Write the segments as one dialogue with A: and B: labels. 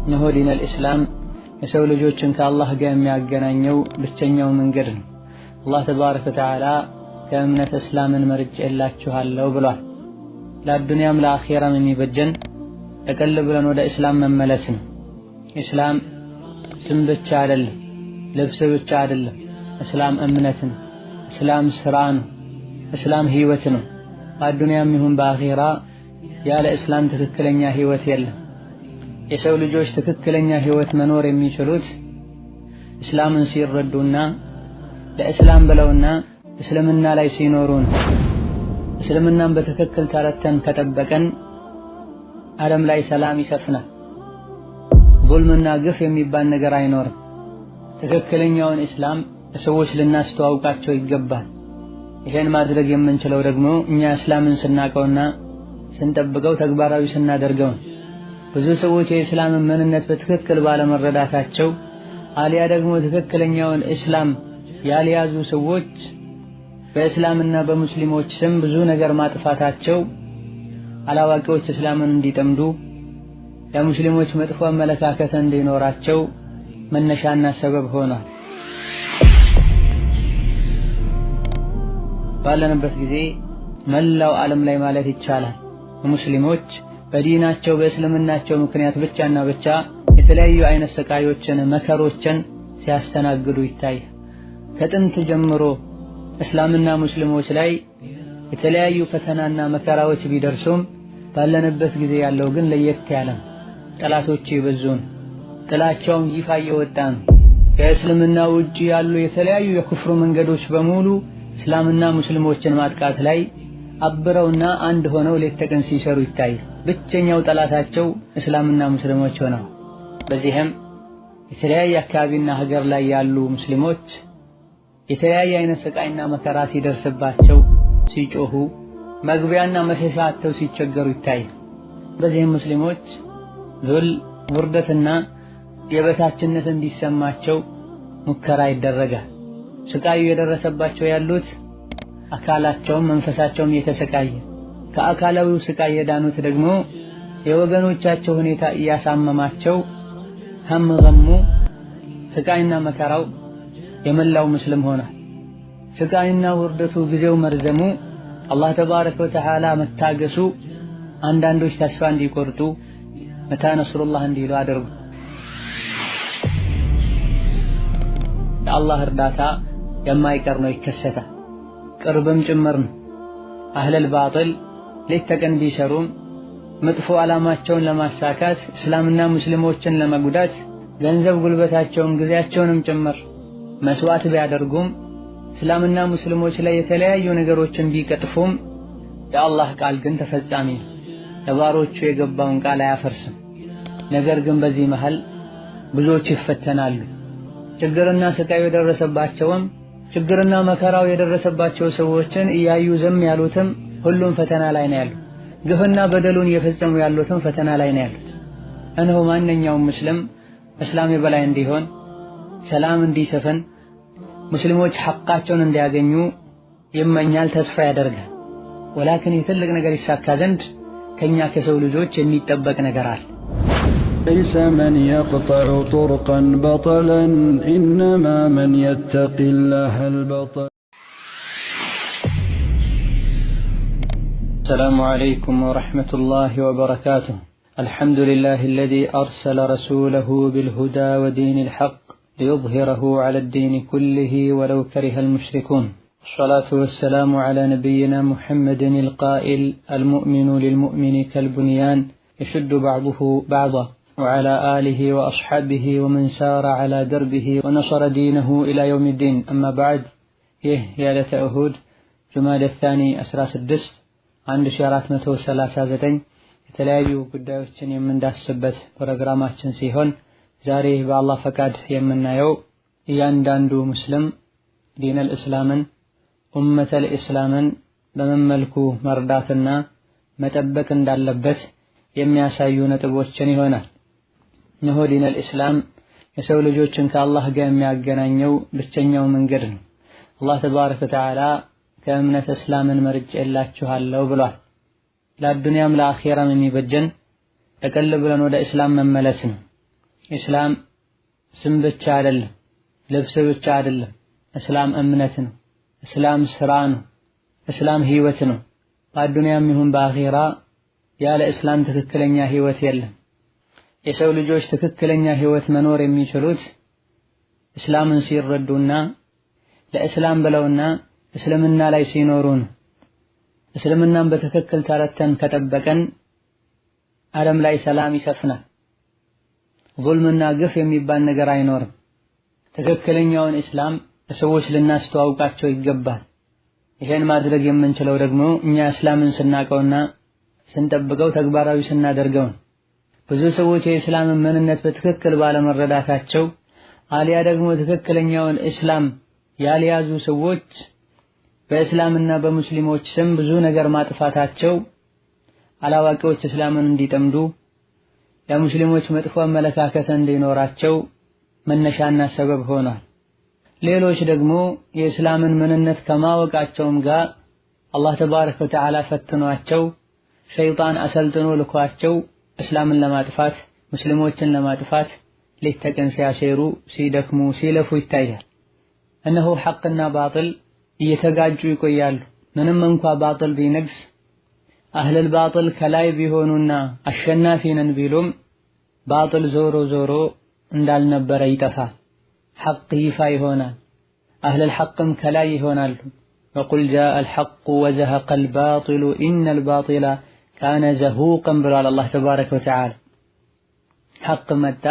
A: እነሆ ዲነል ኢስላም የሰው ልጆችን ከአላህ ጋር የሚያገናኘው ብቸኛው መንገድ ነው። አላህ ተባረከ ወተዓላ ከእምነት እስላምን መርጬላችኋለሁ ብሏል። ለአዱንያም ለአኺራም የሚበጀን ጠቅል ብለን ወደ እስላም መመለስ ነው። ኢስላም ስም ብቻ አይደለም፣ ልብስ ብቻ አይደለም። እስላም እምነት ነው። እስላም ስራ ነው። እስላም ህይወት ነው። በአዱንያም ይሁን በአኺራ ያለ እስላም ትክክለኛ ህይወት የለም። የሰው ልጆች ትክክለኛ ህይወት መኖር የሚችሉት እስላምን ሲረዱና ለእስላም ብለውና እስልምና ላይ ሲኖሩ ነው። እስልምናን በትክክል ተረተን ከጠበቀን ዓለም ላይ ሰላም ይሰፍናል። ዙልምና ግፍ የሚባል ነገር አይኖርም። ትክክለኛውን እስላም ለሰዎች ልናስተዋውቃቸው ይገባል። ይሄን ማድረግ የምንችለው ደግሞ እኛ እስላምን ስናቀውና ስንጠብቀው ተግባራዊ ስናደርገው። ብዙ ሰዎች የእስላምን ምንነት በትክክል ባለመረዳታቸው አሊያ ደግሞ ትክክለኛውን እስላም ያልያዙ ሰዎች በእስላምና በሙስሊሞች ስም ብዙ ነገር ማጥፋታቸው አላዋቂዎች እስላምን እንዲጠምዱ ለሙስሊሞች መጥፎ አመለካከት እንዲኖራቸው መነሻና ሰበብ ሆኗል። ባለንበት ጊዜ መላው ዓለም ላይ ማለት ይቻላል ሙስሊሞች በዲናቸው በእስልምናቸው ምክንያት ብቻና ብቻ የተለያዩ አይነት ስቃዮችን መከሮችን ሲያስተናግዱ ይታያል። ከጥንት ጀምሮ እስላምና ሙስሊሞች ላይ የተለያዩ ፈተናና መከራዎች ቢደርሱም ባለንበት ጊዜ ያለው ግን ለየት ያለ ጠላቶች ይበዙን፣ ጥላቻውም ይፋ እየወጣ ነው። ከእስልምና ውጪ ያሉ የተለያዩ የኩፍሩ መንገዶች በሙሉ እስላምና ሙስሊሞችን ማጥቃት ላይ አብረውና አንድ ሆነው ሌት ተቀን ሲሰሩ ይታያል። ብቸኛው ጠላታቸው እስላምና ሙስሊሞች ሆነው በዚህም የተለያየ አካባቢና ሀገር ላይ ያሉ ሙስሊሞች የተለያየ አይነት ስቃይና መከራ ሲደርስባቸው ሲጮሁ መግቢያና መሸሻ አጥተው ሲቸገሩ ይታያል። በዚህም ሙስሊሞች ዙል ውርደትና የበታችነት እንዲሰማቸው ሙከራ ይደረጋል። ስቃዩ የደረሰባቸው ያሉት አካላቸውም መንፈሳቸውም የተሰቃየ፣ ከአካላዊው ስቃይ የዳኑት ደግሞ የወገኖቻቸው ሁኔታ እያሳመማቸው ሀም ገሙ ስቃይና መከራው የመላው ሙስሊም ሆነ። ስቃይና ውርደቱ ጊዜው መርዘሙ አላህ ተባረከ ወተዓላ መታገሱ አንዳንዶች ተስፋ እንዲቆርጡ መታ ነስሩላህ እንዲሉ አደረጉ። የአላህ እርዳታ የማይቀር ነው፣ ይከሰታል፣ ቅርብም ጭምር ነው። አህለል ባጢል ሌት ተቀን ቢሰሩም መጥፎ ዓላማቸውን ለማሳካት እስላምና ሙስሊሞችን ለመጉዳት ገንዘብ ጉልበታቸውን ጊዜያቸውንም ጭምር መስዋዕት ቢያደርጉም እስላምና ሙስሊሞች ላይ የተለያዩ ነገሮችን ቢቀጥፉም የአላህ ቃል ግን ተፈጻሚ ነው። ለባሮቹ የገባውን ቃል አያፈርስም። ነገር ግን በዚህ መሃል ብዙዎች ይፈተናሉ። ችግርና ስቃይ የደረሰባቸውም ችግርና መከራው የደረሰባቸው ሰዎችን እያዩ ዝም ያሉትም ሁሉም ፈተና ላይ ነው ያሉት። ግፍና በደሉን እየፈጸሙ ያሉትም ፈተና ላይ ነው ያሉት። እነሆ ማንኛውም ሙስሊም እስላም የበላይ እንዲሆን፣ ሰላም እንዲሰፍን፣ ሙስሊሞች ሐቃቸውን እንዲያገኙ ይመኛል፣ ተስፋ ያደርጋል። ወላኪን ትልቅ ነገር ይሳካ ዘንድ ከኛ ከሰው ልጆች የሚጠበቅ ነገር አለ።
B: ليس من يقطع طرقا بطلا إنما من يتقي الله البطل.
A: السلام عليكم ورحمة الله وبركاته. الحمد لله الذي أرسل رسوله بالهدى ودين الحق ليظهره على الدين كله ولو كره المشركون. الصلاة والسلام على نبينا محمد القائل المؤمن للمؤمن كالبنيان يشد بعضه بعضا وعلى آله وأصحابه ومن سار على دربه ونصر دينه إلى يوم الدين. أما بعد يا ليلة أهود جمادى الثاني أسرى 6 1439 የተለያዩ ጉዳዮችን የምንዳስስበት ፕሮግራማችን ሲሆን ዛሬ በአላህ ፈቃድ የምናየው እያንዳንዱ ሙስሊም ዲነል እስላምን ኡመተል እስላምን በምን መልኩ መርዳትና መጠበቅ እንዳለበት የሚያሳዩ ነጥቦችን ይሆናል። እነሆ ዲነል እስላም የሰው ልጆችን ከአላህ ጋር የሚያገናኘው ብቸኛው መንገድ ነው። አላህ ተባረከ ወተዓላ ከእምነት እስላምን መርጬላችኋለሁ ብሏል። ለአዱንያም ለአኺራም የሚበጀን ጠቅል ብለን ወደ እስላም መመለስ ነው። ኢስላም ስም ብቻ አይደለም፣ ልብስ ብቻ አይደለም። እስላም እምነት ነው። እስላም ስራ ነው። እስላም ህይወት ነው። በአዱንያም ይሁን በአኺራ ያለ እስላም ትክክለኛ ህይወት የለም። የሰው ልጆች ትክክለኛ ህይወት መኖር የሚችሉት እስላምን ሲረዱና ለእስላም ብለውና እስልምና ላይ ሲኖሩ ነው። እስልምናን በትክክል ተረተን ከጠበቀን ዓለም ላይ ሰላም ይሰፍናል። ዙልምና ግፍ የሚባል ነገር አይኖርም። ትክክለኛውን እስላም ለሰዎች ልናስተዋውቃቸው ይገባል። ይሄን ማድረግ የምንችለው ደግሞ እኛ እስላምን ስናቀውና ስንጠብቀው ተግባራዊ ስናደርገው ነው። ብዙ ሰዎች የእስላምን ምንነት በትክክል ባለመረዳታቸው አሊያ ደግሞ ትክክለኛውን እስላም ያልያዙ ሰዎች በእስላምና በሙስሊሞች ስም ብዙ ነገር ማጥፋታቸው አላዋቂዎች እስላምን እንዲጠምዱ ለሙስሊሞች መጥፎ አመለካከት እንዲኖራቸው መነሻና ሰበብ ሆኗል። ሌሎች ደግሞ የእስላምን ምንነት ከማወቃቸውም ጋር አላህ ተባረከ ወተዓላ ፈትኗቸው ሸይጣን አሰልጥኖ ልኳቸው እስላምን ለማጥፋት ሙስሊሞችን ለማጥፋት ሌት ተቀን ሲያሴሩ ሲደክሙ ሲለፉ ይታያል። እነሆ ሐቅና ባጥል እየተጋጩ ይቆያሉ። ምንም እንኳ ባጥል ቢነግስ አህለል ባጥል ከላይ ቢሆኑና አሸናፊ ነን ቢሉም ባጥል ዞሮ ዞሮ እንዳልነበረ ይጠፋል። ሐቅ ይፋ ይሆናል። አህለል ሐቅም ከላይ ይሆናሉ። ወቁል ጃአል ሐቁ ወዘሀቀል ባጢሉ ኢነል ባጢለ ካነ ዘሁቀን ብሏል አላህ ተባረከ ወተዓላ። ሐቅ መጣ፣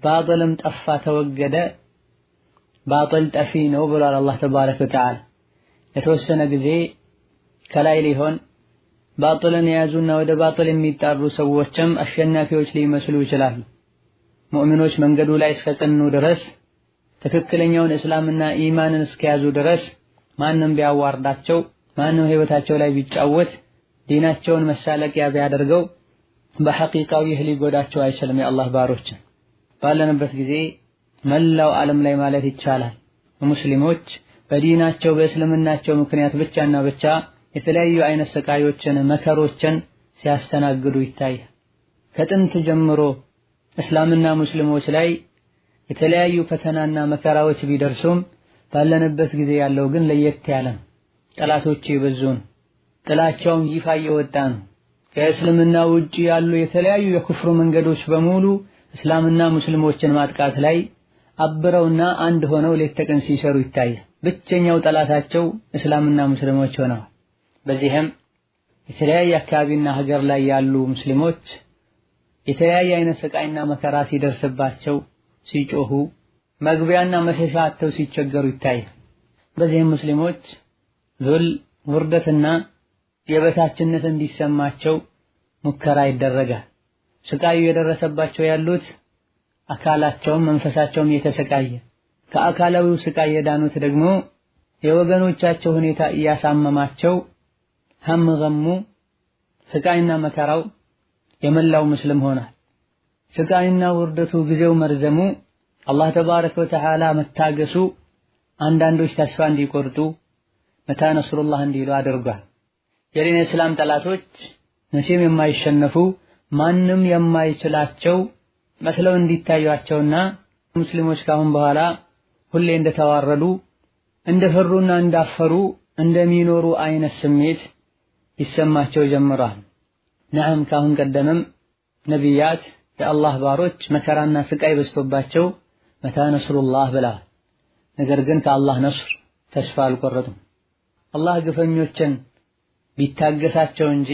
A: ባጥልም ጠፋ ተወገደ። ባጥል ጠፊ ነው ብሏል አላህ ተባረከ ወተዓላ። የተወሰነ ጊዜ ከላይ ሊሆን ባጥልን የያዙና ወደ ባጥል የሚጣሩ ሰዎችም አሸናፊዎች ሊመስሉ ይችላሉ። ሙእሚኖች መንገዱ ላይ እስከጸኑ ድረስ ትክክለኛውን እስላምና ኢማንን እስከያዙ ድረስ ማንም ቢያዋርዳቸው ማንም ህይወታቸው ላይ ቢጫወት ዲናቸውን መሳለቂያ ቢያደርገው በሐቂቃው ይህ ሊጎዳቸው አይችልም። የአላህ ባሮች ባለንበት ጊዜ መላው ዓለም ላይ ማለት ይቻላል ሙስሊሞች በዲናቸው በእስልምናቸው ምክንያት ብቻና ብቻ የተለያዩ አይነት ስቃዮችን መከሮችን ሲያስተናግዱ ይታያል። ከጥንት ጀምሮ እስላምና ሙስሊሞች ላይ የተለያዩ ፈተናና መከራዎች ቢደርሱም ባለንበት ጊዜ ያለው ግን ለየት ያለ ነው። ጠላቶች ይበዙን፣ ጥላቻውም ይፋ እየወጣ ነው። ከእስልምና ውጪ ያሉ የተለያዩ የኩፍሩ መንገዶች በሙሉ እስላምና ሙስሊሞችን ማጥቃት ላይ አብረውና አንድ ሆነው ሌት ተቀን ሲሰሩ ይታያል። ብቸኛው ጠላታቸው እስላምና ሙስሊሞች ሆነዋል። በዚህም የተለያየ አካባቢና ሀገር ላይ ያሉ ሙስሊሞች የተለያየ አይነት ስቃይና መከራ ሲደርስባቸው ሲጮሁ መግቢያና መሸሻ አጥተው ሲቸገሩ ይታያል። በዚህም ሙስሊሞች ዙል ውርደትና የበታችነት እንዲሰማቸው ሙከራ ይደረጋል። ስቃዩ የደረሰባቸው ያሉት አካላቸውም መንፈሳቸውም የተሰቃየ፣ ከአካላዊው ስቃይ የዳኑት ደግሞ የወገኖቻቸው ሁኔታ እያሳመማቸው ሀም ገሙ ስቃይና መከራው የመላው ሙስሊም ሆኗል። ስቃይና ውርደቱ ጊዜው መርዘሙ አላህ ተባረከ ወተዓላ መታገሱ አንዳንዶች ተስፋ እንዲቆርጡ መታ ነስሩላህ እንዲሉ አድርጓል። የዲን እስላም ጠላቶች መቼም የማይሸነፉ ማንም የማይችላቸው መስለው እንዲታዩአቸውና ሙስሊሞች ካሁን በኋላ ሁሌ እንደተዋረዱ እንደፈሩና እንዳፈሩ እንደሚኖሩ አይነት ስሜት ይሰማቸው ጀምሯል። ነዓም ካሁን ቀደምም ነቢያት የአላህ ባሮች መከራና ስቃይ በዝቶባቸው መታ ነስሩላህ ብለዋል። ነገር ግን ከአላህ ነስር ተስፋ አልቆረጡም። አላህ ግፈኞችን ቢታገሳቸው እንጂ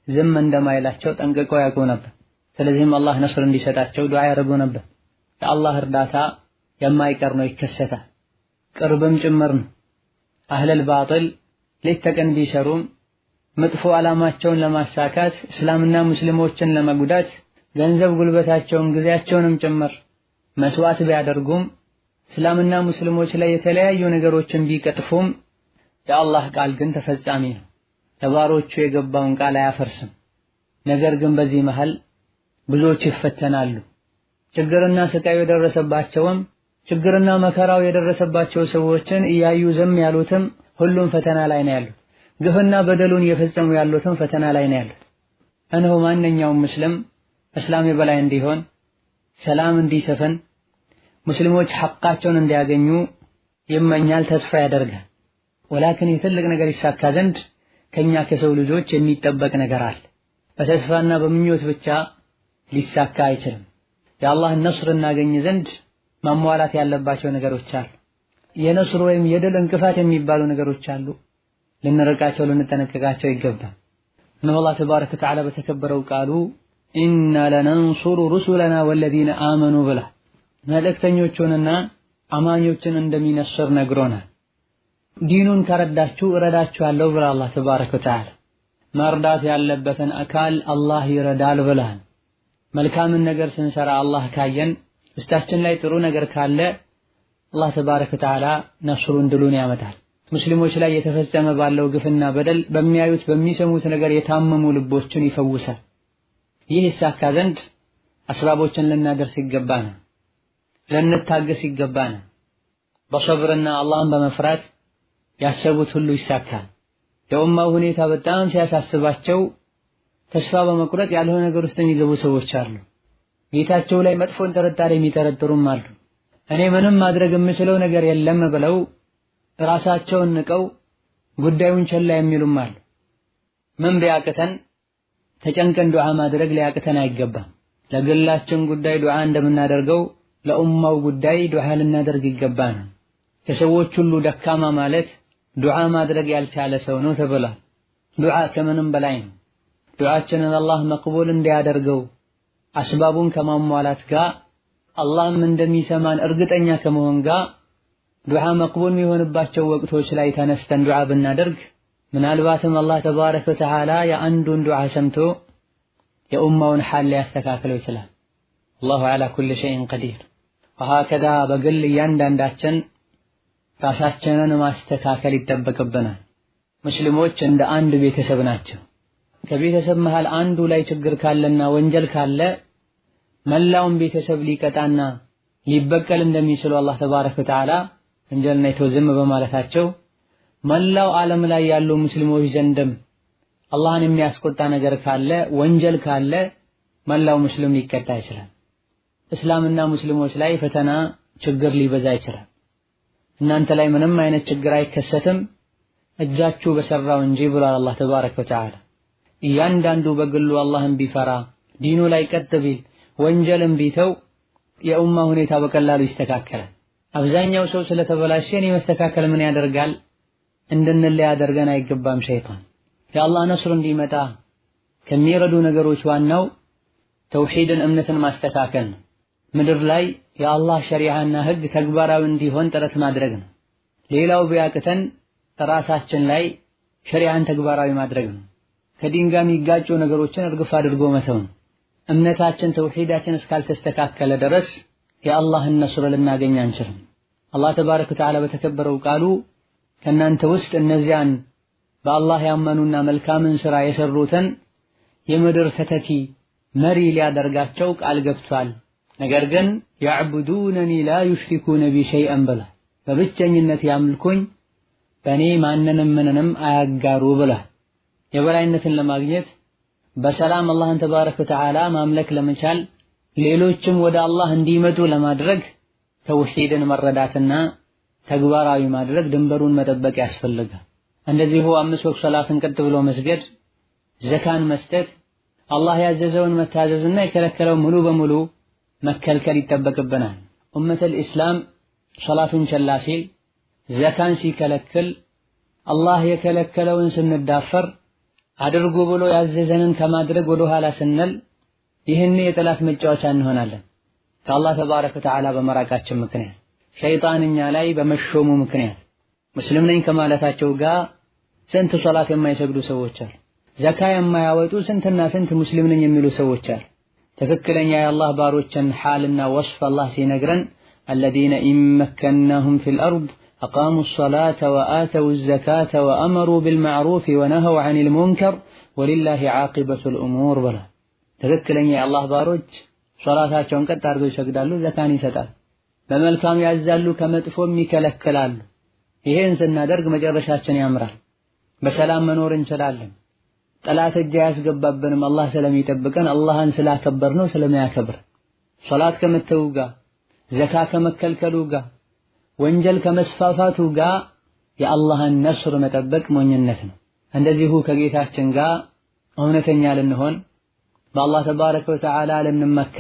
A: ዝም እንደማይላቸው ጠንቅቀው ያውቁ ነበር። ስለዚህም አላህ ነስር እንዲሰጣቸው ዱዓ ያደርጉ ነበር። የአላህ እርዳታ የማይቀር ነው፣ ይከሰታል፣ ቅርብም ጭምር ነው። አህለል ባጥል ሌት ተቀን ቢሰሩም መጥፎ ዓላማቸውን ለማሳካት እስላምና ሙስሊሞችን ለመጉዳት ገንዘብ ጉልበታቸውን ጊዜያቸውንም ጭምር መስዋዕት ቢያደርጉም እስላምና ሙስሊሞች ላይ የተለያዩ ነገሮችን ቢቀጥፉም የአላህ ቃል ግን ተፈጻሚ ነው። ለባሮቹ የገባውን ቃል አያፈርስም። ነገር ግን በዚህ መሃል ብዙዎች ይፈተናሉ። ችግርና ስቃዩ የደረሰባቸውም ችግርና መከራው የደረሰባቸው ሰዎችን እያዩ ዝም ያሉትም ሁሉም ፈተና ላይ ነው ያሉት። ግፍና በደሉን እየፈጸሙ ያሉትም ፈተና ላይ ነው ያሉት። እነሆ ማንኛውም ሙስሊም እስላም የበላይ እንዲሆን ሰላም እንዲሰፈን ሙስሊሞች ሐቃቸውን እንዲያገኙ ይመኛል፣ ተስፋ ያደርጋል። ወላኪን የትልቅ ነገር ይሳካ ዘንድ ከኛ ከሰው ልጆች የሚጠበቅ ነገር አለ። በተስፋና በምኞት ብቻ ሊሳካ አይችልም። የአላህን ነስር እናገኝ ዘንድ ማሟላት ያለባቸው ነገሮች አሉ። የነስር ወይም የድል እንቅፋት የሚባሉ ነገሮች አሉ። ልንርቃቸው ልንጠነቀቃቸው ይገባል። እነሆ አላህ ተባረከ ወተዓላ በተከበረው ቃሉ ኢና ለነንሱሩ ሩሱለና ወለዚነ አመኑ ብላ መልእክተኞቹንና አማኞችን እንደሚነስር ነግሮናል። ዲኑን ከረዳችሁ እረዳችኋለሁ ብላ አላህ ተባረከ ወተዓላ መርዳት ያለበትን አካል አላህ ይረዳል ብሏል። መልካምን ነገር ስንሰራ አላህ ካየን ውስጣችን ላይ ጥሩ ነገር ካለ አላህ ተባረከ ወተዓላ ነስሩን ድሉን ያመጣል። ሙስሊሞች ላይ የተፈጸመ ባለው ግፍና በደል በሚያዩት በሚሰሙት ነገር የታመሙ ልቦችን ይፈውሳል። ይህ ይሳካ ዘንድ አስባቦችን ልናደርስ ይገባናል፣ ልንታገስ ይገባናል። በሰብርና አላህን በመፍራት ያሰቡት ሁሉ ይሳካል። የኡማው ሁኔታ በጣም ሲያሳስባቸው ተስፋ በመቁረጥ ያልሆነ ነገር ውስጥ የሚገቡ ሰዎች አሉ። ጌታቸው ላይ መጥፎን ጥርጣሬ የሚጠረጥሩም አሉ። እኔ ምንም ማድረግ የምችለው ነገር የለም ብለው ራሳቸውን ንቀው ጉዳዩን ቸላ የሚሉም አሉ። ምን ቢያቅተን ተጨንቀን ዱዓ ማድረግ ሊያቅተን አይገባም። ለግላችን ጉዳይ ዱዓ እንደምናደርገው ለኡማው ጉዳይ ዱዓ ልናደርግ ይገባናል። ከሰዎች ሁሉ ደካማ ማለት ዱዓ ማድረግ ያልቻለ ሰው ነው ተብሏል። ዱዓ ከምንም በላይ ነው። ዱዓችንን አላህ መቅቡል እንዲያደርገው አስባቡን ከማሟላት ጋር አላህም እንደሚሰማን እርግጠኛ ከመሆን ጋር ዱዓ መቅቡል የሚሆንባቸው ወቅቶች ላይ ተነስተን ዱዓ ብናደርግ ምናልባትም አላህ ተባረከ ወተዓላ የአንዱን ዱዓ ሰምቶ የኡማውን ሐል ሊያስተካክለው ይችላል። አላሁ ዐላ ኩሊ ሸይኢን ቀዲር። ወሀከዛ በግል እያንዳንዳችን ራሳችንን ማስተካከል ይጠበቅብናል። ሙስሊሞች እንደ አንድ ቤተሰብ ናቸው። ከቤተሰብ መሃል አንዱ ላይ ችግር ካለና ወንጀል ካለ መላውን ቤተሰብ ሊቀጣና ሊበቀል እንደሚችሉ አላህ ተባረከ ወተዓላ ወንጀልን አይተው ዝም በማለታቸው መላው ዓለም ላይ ያሉ ሙስሊሞች ዘንድም አላህን የሚያስቆጣ ነገር ካለ ወንጀል ካለ መላው ሙስሊም ሊቀጣ ይችላል። እስላምና ሙስሊሞች ላይ ፈተና ችግር ሊበዛ ይችላል። እናንተ ላይ ምንም አይነት ችግር አይከሰትም እጃችሁ በሰራው እንጂ ብሏል አላህ ተባረከ ወተዓላ። እያንዳንዱ በግሉ አላህን ቢፈራ ዲኑ ላይ ቀጥ ቢል ወንጀልን ቢተው የኡማ ሁኔታ በቀላሉ ይስተካከላል። አብዛኛው ሰው ስለተበላሸ እኔ መስተካከል ምን ያደርጋል እንድንል ያደርገን አይገባም። ሸይጣን የአላህ ነስር እንዲመጣ ከሚረዱ ነገሮች ዋናው ተውሂድን እምነትን ማስተካከል ነው። ምድር ላይ የአላህ ሸሪዓና ህግ ተግባራዊ እንዲሆን ጥረት ማድረግ ነው። ሌላው ቢያቅተን ራሳችን ላይ ሸሪዓን ተግባራዊ ማድረግ ነው። ከዲን ጋር የሚጋጩ ነገሮችን እርግፍ አድርጎ መተው ነው። እምነታችን ተውሂዳችን እስካልተስተካከለ ድረስ የአላህን ነስር ልናገኝ አንችልም። አላህ ተባረከ ወተዓላ በተከበረው ቃሉ ከእናንተ ውስጥ እነዚያን በአላህ ያመኑና መልካምን ሥራ የሰሩትን የምድር ተተኪ መሪ ሊያደርጋቸው ቃል ገብቷል። ነገር ግን ያዕቡዱነኒ ላ ዩሽሪኩነ ቢ ሸይአን ብላ በብቸኝነት ያምልኩኝ በእኔ ማንንም ምንንም አያጋሩ ብላ የበላይነትን ለማግኘት በሰላም አላህን ተባረከ ወተዓላ ማምለክ ለመቻል ሌሎችም ወደ አላህ እንዲመጡ ለማድረግ ተውሂድን መረዳትና ተግባራዊ ማድረግ ድንበሩን መጠበቅ ያስፈልጋል። እንደዚሁ 5 ወቅት ሰላትን ቀጥ ብሎ መስገድ፣ ዘካን መስጠት፣ አላህ ያዘዘውን መታዘዝና የከለከለውን ሙሉ በሙሉ መከልከል ይጠበቅብናል። ኡመተል ኢስላም ሰላቱን ቸላ ሲል ዘካን ሲከለክል አላህ የከለከለውን ስንዳፈር አድርጉ ብሎ ያዘዘንን ከማድረግ ወደ ኋላ ስንል ይህን የጠላት መጫወቻ እንሆናለን። ከአላህ ተባረከ ወተዓላ በመራቃችን ምክንያት ሸይጣን እኛ ላይ በመሾሙ ምክንያት ሙስሊም ነኝ ከማለታቸው ጋር ስንት ሶላት የማይሰግዱ ሰዎች አሉ። ዘካ የማያወጡ ስንትና ስንት ሙስሊም ነኝ የሚሉ ሰዎች አሉ። ትክክለኛ የአላህ ባሮችን ሐልና ወስፍ አላህ ሲነግረን الذين إن مكناهم في الأرض أقاموا الصلاة وآتوا الزكاة وأمروا بالمعروف ونهوا عن المنكر ولله عاقبة الأمور بلا ትክክለኛ የአላህ ባሮች ሶላታቸውን ቀጥ አድርገው ይሰግዳሉ፣ ዘካን ይሰጣሉ፣ በመልካም ያዛሉ፣ ከመጥፎም ይከለክላሉ። ይሄን ስናደርግ መጨረሻችን ያምራል፣ በሰላም መኖር እንችላለን። ጠላት እጅ አያስገባብንም። አላህ ስለሚጠብቀን አላህን ስላከበርነው ስለሚያከብር ሶላት ከመተው ጋር ዘካ ከመከልከሉ ጋር ወንጀል ከመስፋፋቱ ጋር የአላህን ነስር መጠበቅ ሞኝነት ነው። እንደዚሁ ከጌታችን ጋር እውነተኛ ልንሆን በአላህ ተባረከ ወተዓላ ልንመካ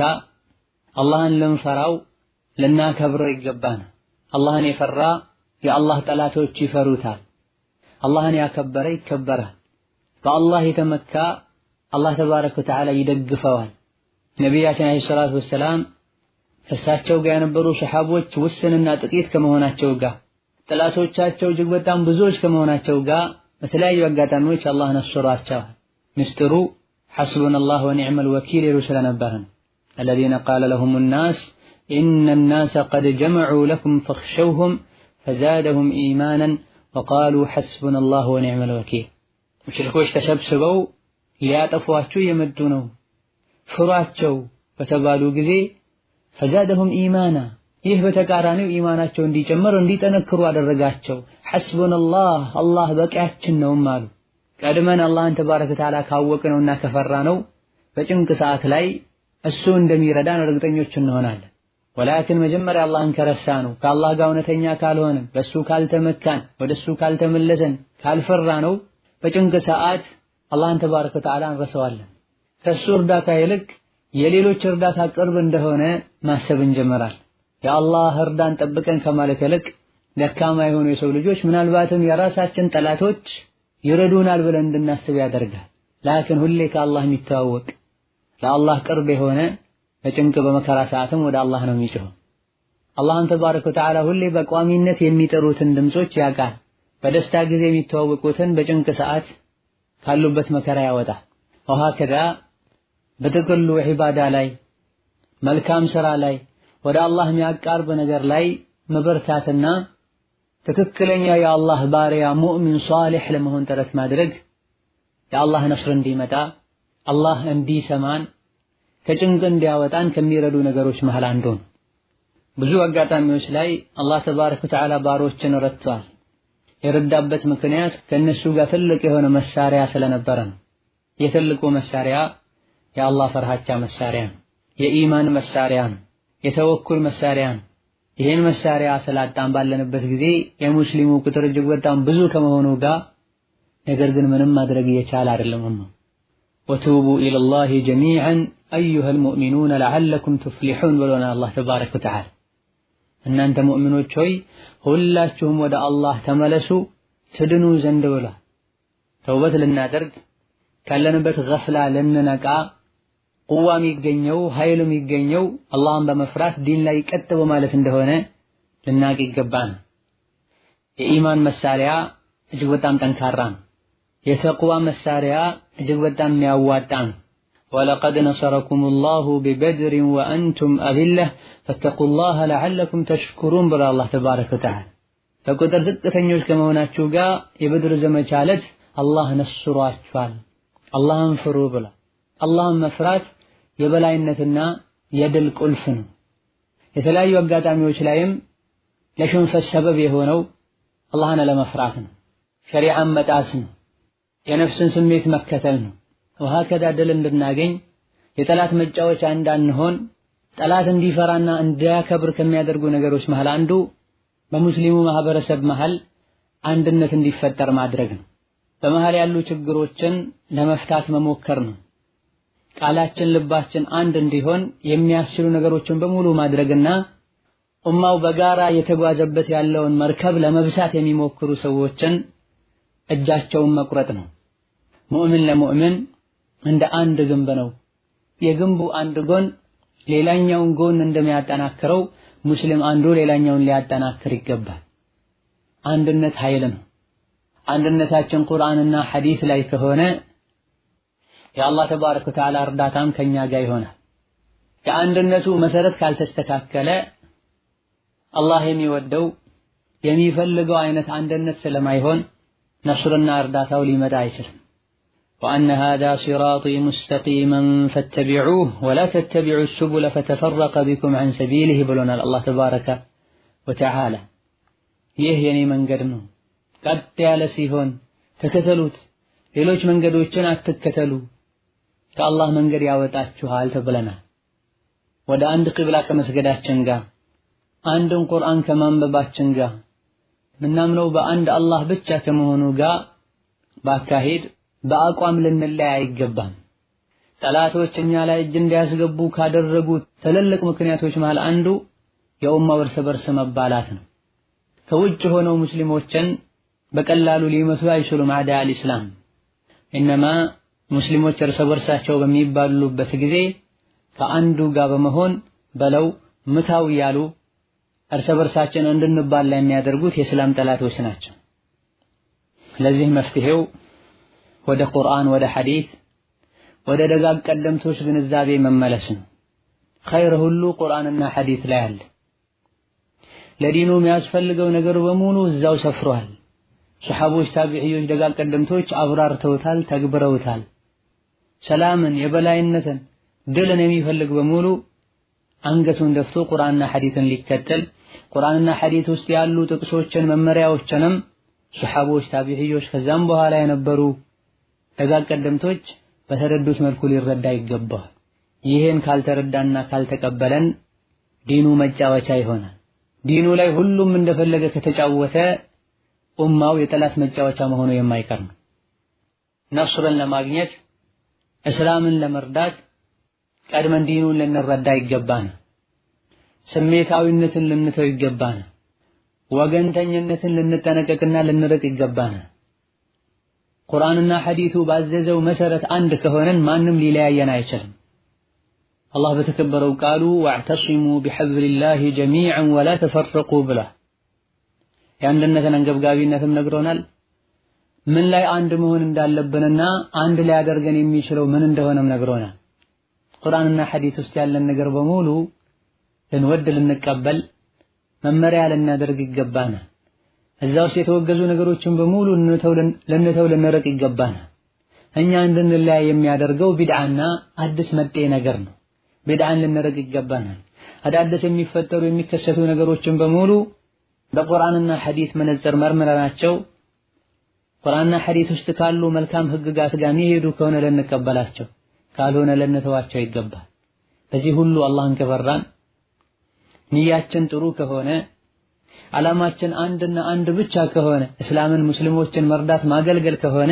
A: አላህን ልንፈራው ልናከብረው ይገባናል። አላህን የፈራ የአላህ ጠላቶች ይፈሩታል። አላህን ያከበረ ይከበራል። በአላህ የተመካ አላህ ተባረከ ወተዓላ ይደግፈዋል። ነቢያችን አለይሂ ሰላቱ ወሰላም ከእሳቸው ጋር የነበሩ ሰሐቦች ውስንና ጥቂት ከመሆናቸው ጋር ጠላቶቻቸው እጅግ በጣም ብዙዎች ከመሆናቸው ጋር በተለያዩ አጋጣሚዎች አላህ ነስሯቸዋል። ምስጢሩ ሐስቡነላህ ወኒዕመል ወኪል ይሉ ስለነበረ ነው። الذين قال لهم الناس إن الناس قد جمعوا لكم فاخشوهم فزادهم إيمانا وقالوا حسبنا الله ونعم الوكيل ሙሽሪኮች ተሰብስበው ሊያጠፏቸው የመጡ ነው ፍሯቸው በተባሉ ጊዜ ፈዛደሁም ኢማና ይህ በተቃራኒው ኢማናቸው እንዲጨምር እንዲጠነክሩ አደረጋቸው። ሐስቡነላህ አላህ በቂያችን ነው አሉ። ቀድመን አላህን ተባረከ ወተዓላ ካወቅነውና ከፈራነው በጭንቅ ሰዓት ላይ እሱ እንደሚረዳን እርግጠኞች እንሆናለን። ወላኪን መጀመሪያ አላህን ከረሳነው ከአላህ ጋር እውነተኛ ካልሆነ በሱ ካልተመካን ወደሱ ካልተመለሰን ካልፈራነው በጭንቅ ሰዓት አላህን ተባረከ ወተዓላ እንረሳዋለን። ከሱ እርዳታ ይልቅ የሌሎች እርዳታ ቅርብ እንደሆነ ማሰብ እንጀምራለን። የአላህ እርዳን ጠብቀን ከማለት ይልቅ ደካማ የሆኑ የሰው ልጆች ምናልባትም የራሳችን ጠላቶች ይረዱናል ብለን እንድናስብ ያደርጋል። ላኪን ሁሌ ከአላህ የሚተዋወቅ ለአላህ ቅርብ የሆነ በጭንቅ በመከራ ሰዓትም ወደ አላህ ነው የሚጮኸው። አላህን ተባረከ ወተዓላ ሁሌ በቋሚነት የሚጠሩትን ድምጾች ያውቃል። በደስታ ጊዜ የሚተዋወቁትን በጭንቅ ሰዓት ካሉበት መከራ ያወጣል። ወሀከዛ በጥቅሉ ዒባዳ ላይ መልካም ሥራ ላይ ወደ አላህ የሚያቃርብ ነገር ላይ መበርታትና ትክክለኛ የአላህ ባሪያ ሙእሚን ሷሊሕ ለመሆን ጥረት ማድረግ የአላህ ነስር እንዲመጣ አላህ እንዲሰማን ከጭንቅ እንዲያወጣን ከሚረዱ ነገሮች መሃል አንዱ ነው። ብዙ አጋጣሚዎች ላይ አላህ ተባረከ ወተዓላ ባሮችን ረድቷል። የረዳበት ምክንያት ከእነሱ ጋር ትልቅ የሆነ መሳሪያ ስለነበረ ነው። የትልቁ መሳሪያ የአላህ ፈርሃቻ መሳሪያ ነው። የኢማን መሳሪያ ነው። የተወኩል መሳሪያ ነው። ይህን መሳሪያ ስላጣን ባለንበት ጊዜ የሙስሊሙ ቁጥር እጅግ በጣም ብዙ ከመሆኑ ጋር ነገር ግን ምንም ማድረግ እየቻለ አይደለም። ወቱቡ ኢለላሂ ጀሚዐን አዩሀል ሙእሚኑነ ለዐለኩም ቱፍሊሑን ብሎናል አላህ ተባረከ ወተዓላ። እናንተ ሙእሚኖች ሆይ ሁላችሁም ወደ አላህ ተመለሱ ትድኑ ዘንድ ብሏል። ተውበት ልናደርግ ካለንበት ገፍላ ልንነቃ ቁዋ የሚገኘው ኃይል የሚገኘው አላህን በመፍራት ዲን ላይ ቀጥ በማለት እንደሆነ ልናቅ ይገባል። የኢማን መሳሪያ እጅግ በጣም ጠንካራ ነው። የተቅዋ መሳሪያ እጅግ በጣም የሚያዋጣ ነው። ወለቀድ ነሰረኩሙላሁ ቢበድሪን ወአንቱም አዚለህ ፈተቁላህ ለዐለኩም ተሽኩሩን ብሎ አላህ ተባረከ ወተዓላ በቁጥር ዝቅተኞች ከመሆናችሁ ጋር የበድር ዘመቻ ዕለት አላህ ነስሯችኋል። አላህን ፍሩ ብሎ አላህን መፍራት የበላይነትና የድል ቁልፍ ነው። የተለያዩ አጋጣሚዎች ላይም ለሽንፈት ሰበብ የሆነው አላህን አለመፍራት ነው። ሸሪዓን መጣስ ነው። የነፍስን ስሜት መከተል ነው። ወሀከዛ ድል እንድናገኝ የጠላት መጫወቻ እንዳንሆን ጠላት እንዲፈራና እንዲያከብር ከሚያደርጉ ነገሮች መሃል አንዱ በሙስሊሙ ማህበረሰብ መሃል አንድነት እንዲፈጠር ማድረግ ነው። በመሃል ያሉ ችግሮችን ለመፍታት መሞከር ነው። ቃላችን ልባችን አንድ እንዲሆን የሚያስችሉ ነገሮችን በሙሉ ማድረግና ኡማው በጋራ የተጓዘበት ያለውን መርከብ ለመብሳት የሚሞክሩ ሰዎችን እጃቸውን መቁረጥ ነው። ሙእምን ለሙእምን እንደ አንድ ግንብ ነው። የግንቡ አንድ ጎን ሌላኛውን ጎን እንደሚያጠናክረው ሙስሊም አንዱ ሌላኛውን ሊያጠናክር ይገባል። አንድነት ኃይል ነው። አንድነታችን ቁርአንና ሐዲስ ላይ ከሆነ የአላህ ተባረከ ወተዓላ እርዳታም ከኛ ጋር ይሆናል። የአንድነቱ መሰረት ካልተስተካከለ አላህ የሚወደው የሚፈልገው አይነት አንድነት ስለማይሆን ነስርና እርዳታው ሊመጣ አይችልም። وأن هذا صراطي مستقيما فاتبعوه ولا تتبعوا السبل فتفرق بكم عن سبيله بلونا الله تبارك وتعالى ይህ የኔ መንገድ ነው ቀጥ ያለ ሲሆን ተከተሉት ሌሎች መንገዶችን አትከተሉ ከአላህ መንገድ ያወጣችኋል ተብለናል። ወደ አንድ ቂብላ ከመስገዳችን ጋር አንድን ቁርአን ከማንበባችን ጋር ምናምነው በአንድ አላህ ብቻ ከመሆኑ ጋር በአካሄድ በአቋም ልንለያይ አይገባም። ጠላቶች እኛ ላይ እጅ እንዲያስገቡ ካደረጉት ትልልቅ ምክንያቶች መሃል አንዱ የኡማው እርስ በርስ መባላት ነው። ከውጭ ሆነው ሙስሊሞችን በቀላሉ ሊመቱ አይችሉም አዳ አልኢስላም። ኢነማ ሙስሊሞች እርስ በርሳቸው በሚባሉበት ጊዜ ከአንዱ ጋር በመሆን በለው ምታው ያሉ እርስ በርሳችን እንድንባላ የሚያደርጉት የእስላም ጠላቶች ናቸው። ለዚህ መፍትሄው ወደ ቁርአን፣ ወደ ሐዲስ፣ ወደ ደጋግ ቀደምቶች ግንዛቤ መመለስ ነው። ኸይር ሁሉ ቁርአንና ሐዲስ ላይ አለ። ለዲኑ የሚያስፈልገው ነገር በሙሉ እዛው ሰፍሯል። ሱሐቦች፣ ታቢዒዎች፣ ደጋግ ቀደምቶች አብራርተውታል፣ ተግብረውታል። ሰላምን፣ የበላይነትን፣ ድልን የሚፈልግ በሙሉ አንገቱን ደፍቶ ቁርአንና ሐዲስን ሊከተል ቁርአንና ሐዲስ ውስጥ ያሉ ጥቅሶችን መመሪያዎችንም ሱሐቦች፣ ታቢዒዎች ከዛም በኋላ የነበሩ ደጋግ ቀደምቶች በተረዱት መልኩ ሊረዳ ይገባል። ይሄን ካልተረዳና ካልተቀበለን ዲኑ መጫወቻ ይሆናል። ዲኑ ላይ ሁሉም እንደፈለገ ከተጫወተ ኡማው የጠላት መጫወቻ መሆኑ የማይቀር ነው። ነስርን ለማግኘት እስላምን ለመርዳት ቀድመን ዲኑን ልንረዳ ይገባናል። ስሜታዊነትን ልንተው ይገባናል። ወገንተኝነትን ልንጠነቀቅና ልንርቅ ይገባናል። ቁርአንና ሐዲሱ ባዘዘው መሰረት አንድ ከሆነን ማንም ሊለያየን አይችልም። አላህ በተከበረው ቃሉ ወዕተሲሙ ቢሐብሊላሂ ጀሚዐን ወላ ተፈረቁ ብላ የአንድነትን አንገብጋቢነትም ነግሮናል። ምን ላይ አንድ መሆን እንዳለብንና አንድ ላይ ያደርገን የሚችለው ምን እንደሆነም ነግሮናል። ቁርአንና ሐዲስ ውስጥ ያለን ነገር በሙሉ ልንወድ ልንቀበል መመሪያ ልናደርግ ይገባናል። እዛ ውስጥ የተወገዙ ነገሮችን በሙሉ ልንተው ልንርቅ ይገባናል። እኛ እንድንለያይ የሚያደርገው ቢድዓና አዲስ መጤ ነገር ነው። ቢድዓን ልንርቅ ይገባናል። አዳዲስ የሚፈጠሩ የሚከሰቱ ነገሮችን በሙሉ በቁርአንና ሐዲስ መነጽር መርምረናቸው ቁርአንና ሐዲስ ውስጥ ካሉ መልካም ህግጋት ጋር የሚሄዱ ከሆነ ልንቀበላቸው፣ ካልሆነ ልንተዋቸው ይገባል። በዚህ ሁሉ አላህን ከፈራን ንያችን ጥሩ ከሆነ ዓላማችን አንድና አንድ ብቻ ከሆነ እስላምን ሙስሊሞችን መርዳት ማገልገል ከሆነ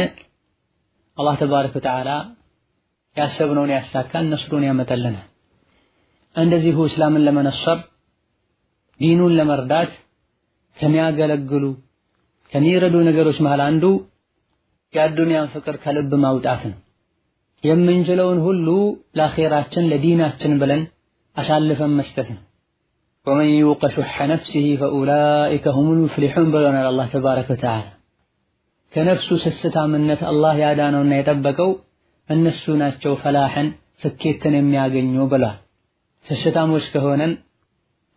A: አላህ ተባረከ ወተዓላ ያሰብነውን ያሳካል፣ ነስሩን ያመጣልናል። እንደዚሁ እስላምን ለመነሰር ዲኑን ለመርዳት ከሚያገለግሉ ከሚረዱ ነገሮች መሃል አንዱ የአዱንያን ፍቅር ከልብ ማውጣት ነው። የምንችለውን ሁሉ ለአኺራችን ለዲናችን ብለን አሳልፈን መስጠት ነው። ወመን ዩቀ ሹሐ ነፍሲሂ ፈኡላኢከ ሁሙል ሙፍሊሑን ብሎናል አላህ ተባረከ ወተዓላ። ከነፍሱ ስስታምነት አላህ ያዳነውና የጠበቀው እነሱ ናቸው ፈላሕን ስኬትን የሚያገኙ ብሏል። ስስታሞች ከሆነን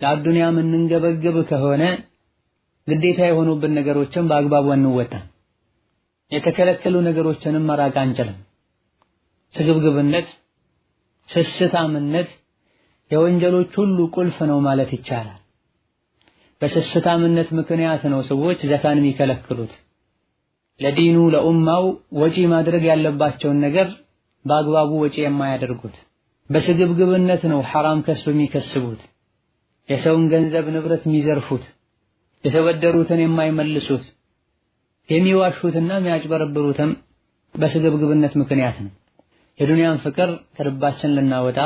A: ለአዱንያ የምንንገበገብ ከሆነ ግዴታ የሆኑብን ነገሮችን በአግባቡ አንወጣም። የተከለከሉ ነገሮችንም መራቅ አንችልም። ስግብግብነት፣ ስስታምነት የወንጀሎች ሁሉ ቁልፍ ነው ማለት ይቻላል። በስስታምነት ምክንያት ነው ሰዎች ዘካን የሚከለክሉት። ለዲኑ ለኡማው ወጪ ማድረግ ያለባቸውን ነገር በአግባቡ ወጪ የማያደርጉት። በስግብግብነት ነው ሐራም ከስብ የሚከስቡት፣ የሰውን ገንዘብ ንብረት የሚዘርፉት፣ የተበደሩትን የማይመልሱት፣ የሚዋሹትና የሚያጭበረብሩትም በስግብግብነት ምክንያት ነው። የዱንያን ፍቅር ከልባችን ልናወጣ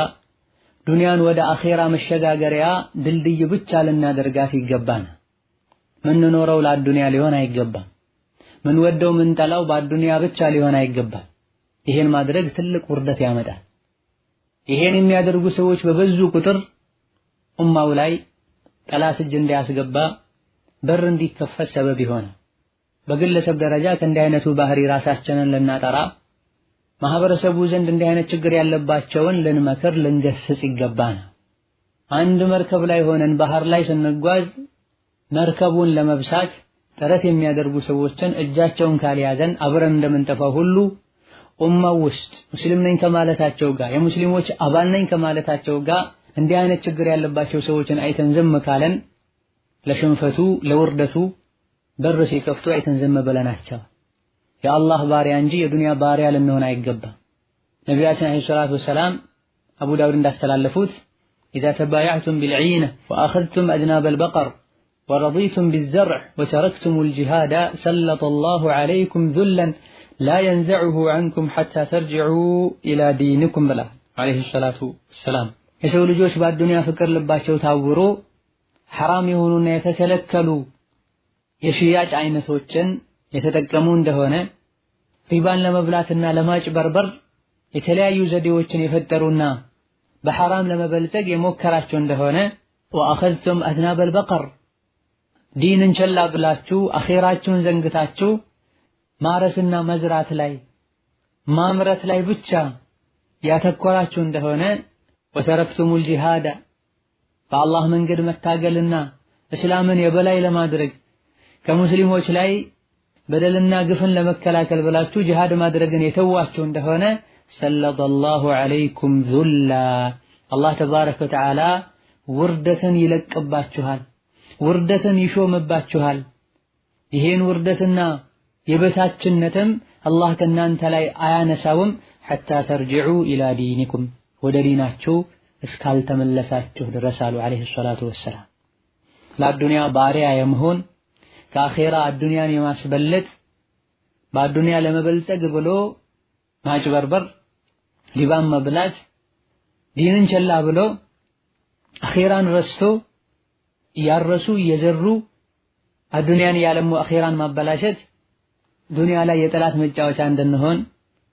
A: ዱንያን ወደ አኼራ መሸጋገሪያ ድልድይ ብቻ ልናደርጋት ይገባናል። ምንኖረው ለአዱንያ ሊሆን አይገባም። ምን ወደው ምን ጠላው በአዱንያ ብቻ ሊሆን አይገባም። ይሄን ማድረግ ትልቅ ውርደት ያመጣል። ይሄን የሚያደርጉ ሰዎች በበዙ ቁጥር ኡማው ላይ ጠላት እጅ እንዲያስገባ በር እንዲከፈት ሰበብ ይሆናል። በግለሰብ ደረጃ ከእንዲህ አይነቱ ባህሪ ራሳችንን ልናጠራ ማህበረሰቡ ዘንድ እንዲህ አይነት ችግር ያለባቸውን ልንመክር ልንገስጽ ይገባናል። አንድ መርከብ ላይ ሆነን ባህር ላይ ስንጓዝ መርከቡን ለመብሳት ጥረት የሚያደርጉ ሰዎችን እጃቸውን ካልያዘን አብረን እንደምንጠፋው ሁሉ ኡማው ውስጥ ሙስሊም ነኝ ከማለታቸው ጋር የሙስሊሞች አባል ነኝ ከማለታቸው ጋር እንዲህ አይነት ችግር ያለባቸው ሰዎችን አይተን ዝም ካለን ለሽንፈቱ ለውርደቱ በር ሲከፍቱ አይተን ዝም ብለናቸው የአላህ ባሪያ እንጂ የዱንያ ባሪያ ልንሆን አይገባም። ነቢያችን አለይሂ ሰላቱ ወሰላም አቡ ዳውድ እንዳስተላለፉት إذا تبايعتم بالعينة وأخذتم أذناب البقر ورضيتم بالزرع وتركتم الجهاد سلط الله عليكم ذلا لا ينزعه عنكم حتى ترجعوا إلى دينكم بلا عليه الصلاة والسلام يسول جوش بعد الدنيا فكر لباشو تاورو حرام يهونون يتكلكلوا يشياج عين سوچن يتتقمون دهونه ሪባን ለመብላትና ለማጭበርበር የተለያዩ ዘዴዎችን የፈጠሩና በሐራም ለመበልጸግ የሞከራቸው እንደሆነ ወአخذتم أذناب البقر ዲንን ቸላ ብላችሁ አኺራችሁን ዘንግታችሁ ማረስና መዝራት ላይ ማምረት ላይ ብቻ ያተኮራችሁ እንደሆነ ወተረክቱም الجهاد በአላህ መንገድ መታገልና እስላምን የበላይ ለማድረግ ከሙስሊሞች ላይ በደልና ግፍን ለመከላከል ብላችሁ ጂሃድ ማድረግን የተዋችሁ እንደሆነ ሰለላሁ ዐለይኩም ዙላ አላህ ተባረከ ወተዓላ ውርደትን ይለቅባችኋል ውርደትን ይሾምባችኋል ይሄን ውርደትና የበታችነትም አላህ ከናንተ ላይ አያነሳውም حتى ترجعوا إلى دينكم ወደ ዲናችሁ እስካልተመለሳችሁ ድረስ አሉ አለይሂ ሰላቱ ወሰላም ለዱንያ ባሪያ የመሆን ከአኺራ አዱንያን የማስበለጥ በአዱንያ ለመበልጸግ ብሎ ማጭበርበር ሊባን መብላት ዲንን ቸላ ብሎ አኺራን ረስቶ ያረሱ የዘሩ አዱንያን ያለሙ አኺራን ማበላሸት ዱንያ ላይ የጠላት መጫወቻ እንድንሆን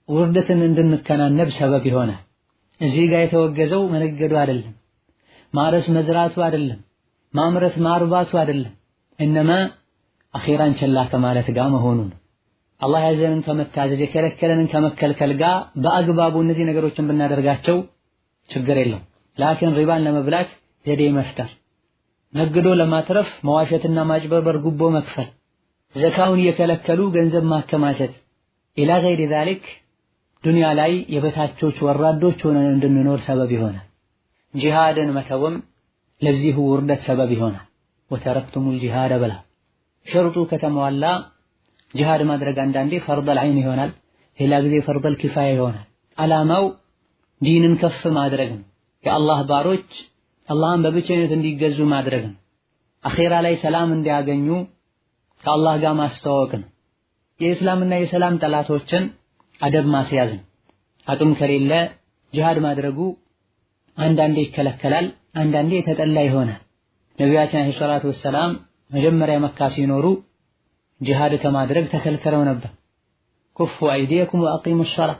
A: ውርደትን እንድንከናነብ ሰበብ ይሆናል። እዚህ ጋር የተወገዘው መነገዱ አይደለም፣ ማረስ መዝራቱ አይደለም፣ ማምረት ማርባቱ አይደለም። እነማ አኺራን ቸላ ከማለት ጋር መሆኑን አላህ ያዘንን ከመታዘዝ የከለከለንን ከመከልከል ጋር በአግባቡ እነዚህ ነገሮችን ብናደርጋቸው ችግር የለውም። ላኪን ሪባን ለመብላት ዘዴ መፍጠር፣ ነግዶ ለማትረፍ መዋሸትና ማጭበርበር፣ ጉቦ መክፈል፣ ዘካውን እየከለከሉ ገንዘብ ማከማቸት ኢላ ገይሪ ዛሊክ ዱንያ ላይ የበታቾች ወራዶች ሆነን እንድንኖር ሰበብ ይሆናል። ጂሃድን መተውም ለዚሁ ውርደት ሰበብ ይሆናል። ወተረክቱሙል ጂሃድ በላ ሸርጡ ከተሟላ ጂሃድ ማድረግ አንዳንዴ ፈርደል ዐይን ይሆናል፣ ሌላ ጊዜ ፈርደል ኪፋያ ይሆናል። ዓላማው ዲንን ከፍ ማድረግ ነው። የአላህ ባሮች አላህን በብቸኝነት እንዲገዙ ማድረግ ነው። አኺራ ላይ ሰላም እንዲያገኙ ከአላህ ጋር ማስተዋወቅ ነው። የእስላምና የሰላም ጠላቶችን አደብ ማስያዝ ነው። አቅም ከሌለ ጂሃድ ማድረጉ አንዳንዴ ይከለከላል፣ አንዳንዴ የተጠላ ይሆናል። ነቢያችን አለይሂ ሰላቱ ወሰላም መጀመሪያ መካ ሲኖሩ ጂሃድ ከማድረግ ተከልክለው ነበር። ኩፉ አይዲየኩም ወአቂሙ ሶላህ፣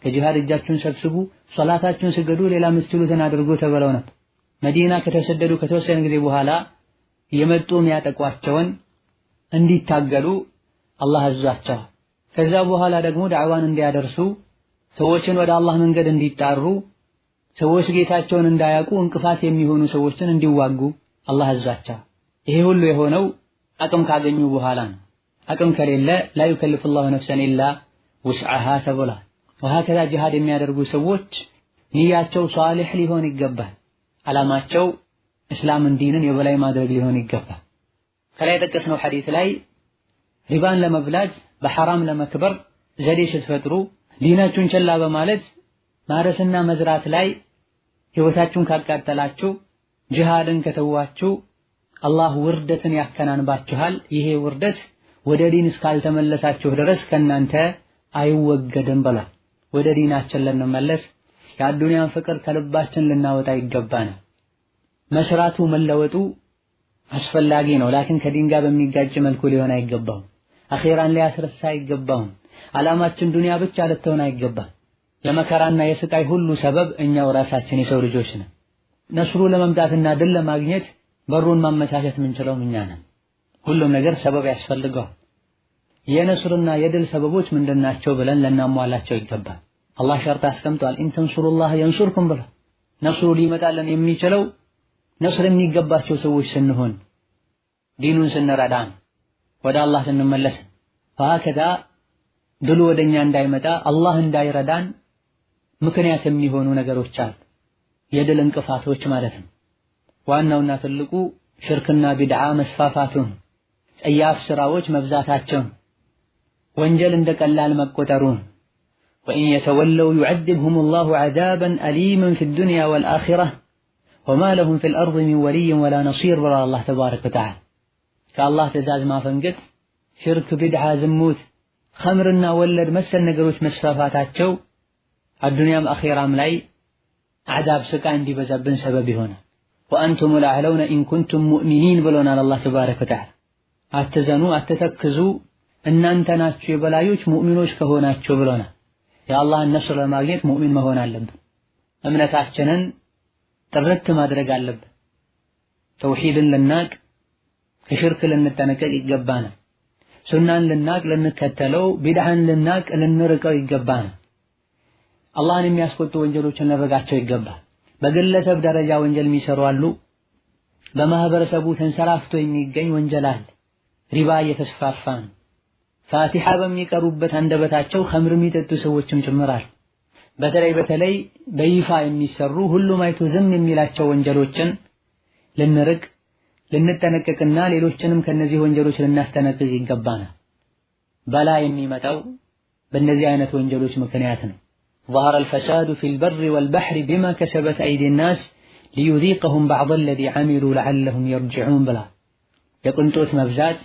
A: ከጂሃድ እጃችሁን ሰብስቡ፣ ሶላታችሁን ስገዱ፣ ሌላ ምትሉትን አድርጉ ተብለው ነበር። መዲና ከተሰደዱ ከተወሰነ ጊዜ በኋላ የመጡ የሚያጠቋቸውን እንዲታገሉ አላህ አዟቸዋል። ከዛ በኋላ ደግሞ ዳዕዋን እንዲያደርሱ ሰዎችን ወደ አላህ መንገድ እንዲጣሩ ሰዎች ጌታቸውን እንዳያውቁ እንቅፋት የሚሆኑ ሰዎችን እንዲዋጉ አላህ አዟቸዋል። ይሄ ሁሉ የሆነው አቅም ካገኙ በኋላ ነው። አቅም ከሌለ ላ ዩከልፍ ላሁ ነፍሰን ኢላ ውስዐሃ ተብሏል። ወሀከዛ ጂሃድ የሚያደርጉ ሰዎች ንያቸው ሷሊሕ ሊሆን ይገባል። ዓላማቸው እስላምን ዲንን የበላይ ማድረግ ሊሆን ይገባል። ከላይ የጠቀስነው ሐዲስ ላይ ሪባን ለመብላት በሐራም ለመክበር ዘዴ ስትፈጥሩ ዲናችሁን ቸላ በማለት ማረስና መዝራት ላይ ሕይወታችሁን ካቃጠላችሁ ጂሃድን ከተዋችሁ አላህ ውርደትን ያከናንባችኋል። ይሄ ውርደት ወደ ዲን እስካልተመለሳችሁ ድረስ ከናንተ አይወገድም ብሏል። ወደ ዲናችን ልንመለስ የአዱንያን ፍቅር ከልባችን ልናወጣ ይገባናል። መስራቱ መለወጡ አስፈላጊ ነው፣ ላኪን ከዲን ጋር በሚጋጭ መልኩ ሊሆን አይገባውም። አኺራን ሊያስረሳ አይገባውም። ዓላማችን ዱንያ ብቻ ልትሆን አይገባም። የመከራና የስቃይ ሁሉ ሰበብ እኛው ራሳችን የሰው ልጆች ነን። ነስሩ ለመምጣትና ድል ለማግኘት በሩን ማመቻቸት የምንችለው እኛ ነን። ሁሉም ነገር ሰበብ ያስፈልገዋል። የነስርና የድል ሰበቦች ምንድናቸው ብለን ልናሟላቸው ይገባል። አላህ ሸርጥ አስቀምጧል። ኢን ተንሱሩላህ የንሱርኩም ብሏል። ነስሩ ሊመጣልን የሚችለው ነስር የሚገባቸው ሰዎች ስንሆን፣ ዲኑን ስንረዳን፣ ወደ አላህ ስንመለስ። ፈሀከዛ ድሉ ወደኛ እንዳይመጣ አላህ እንዳይረዳን ምክንያት የሚሆኑ ነገሮች አሉ፣ የድል እንቅፋቶች ማለት ነው። ዋናውና ትልቁ ሽርክና ቢድዓ መስፋፋቱን፣ ጸያፍ ስራዎች መብዛታቸውን፣ ወንጀል እንደቀላል መቆጠሩን ወኢን የተወለው ዩዐዚብሁም ላሁ ዐዛበን አሊመን ፊ ዱንያ ወልአኺራ ወማ ለሁም ፊል አርድ ሚን ወሊይን ወላ ነሲር ብሏል አላህ ተባረከ ወተዓላ። ከአላህ ትእዛዝ ማፈንገጥ፣ ሽርክ፣ ቢድዓ፣ ዝሙት፣ ኸምርና ወለድ መሰል ነገሮች መስፋፋታቸው አዱንያም አኺራም ላይ አዕዛብ ስቃይ እንዲበዛብን ሰበብ ይሆናል። ወአንቱሙል አዕለውነ ኢን ኩንቱም ሙእሚኒን ብሎናል አላህ ተባረከ ወተዓላ። አትዘኑ፣ አትተክዙ፣ እናንተ ናችሁ የበላዮች ሙእሚኖች ከሆናችሁ ብሎናል። የአላህን ነስር ለማግኘት ሙእሚን መሆን አለብን። እምነታችንን ጥርት ማድረግ አለብን። ተውሂድን ልናቅ፣ ከሽርክ ልንጠነቀቅ ይገባናል። ሱናን ልናቅ ልንከተለው፣ ቢድዓን ልናቅ ልንርቀው ይገባናል። አላህን የሚያስቆጡ ወንጀሎችን ልንርቃቸው ይገባል። በግለሰብ ደረጃ ወንጀል የሚሰሩ አሉ። በማህበረሰቡ ተንሰራፍቶ የሚገኝ ወንጀል አለ። ሪባ እየተስፋፋ ነው። ፋቲሓ በሚቀሩበት አንደበታቸው ኸምር የሚጠጡ ሰዎችም ጭምራል። በተለይ በይፋ የሚሰሩ ሁሉም አይቶ ዝም የሚላቸው ወንጀሎችን ልንርቅ ልንጠነቀቅና ሌሎችንም ከነዚህ ወንጀሎች ልናስጠነቅቅ ይገባናል። በላ የሚመጣው በእነዚህ አይነት ወንጀሎች ምክንያት ነው። ظهر الفساد في البر والبحر بما كسبت أيدي الناس ليذيقهم بعض الذي عملوا لعلهم يرجعون ብላ የቅንጦት መብዛት፣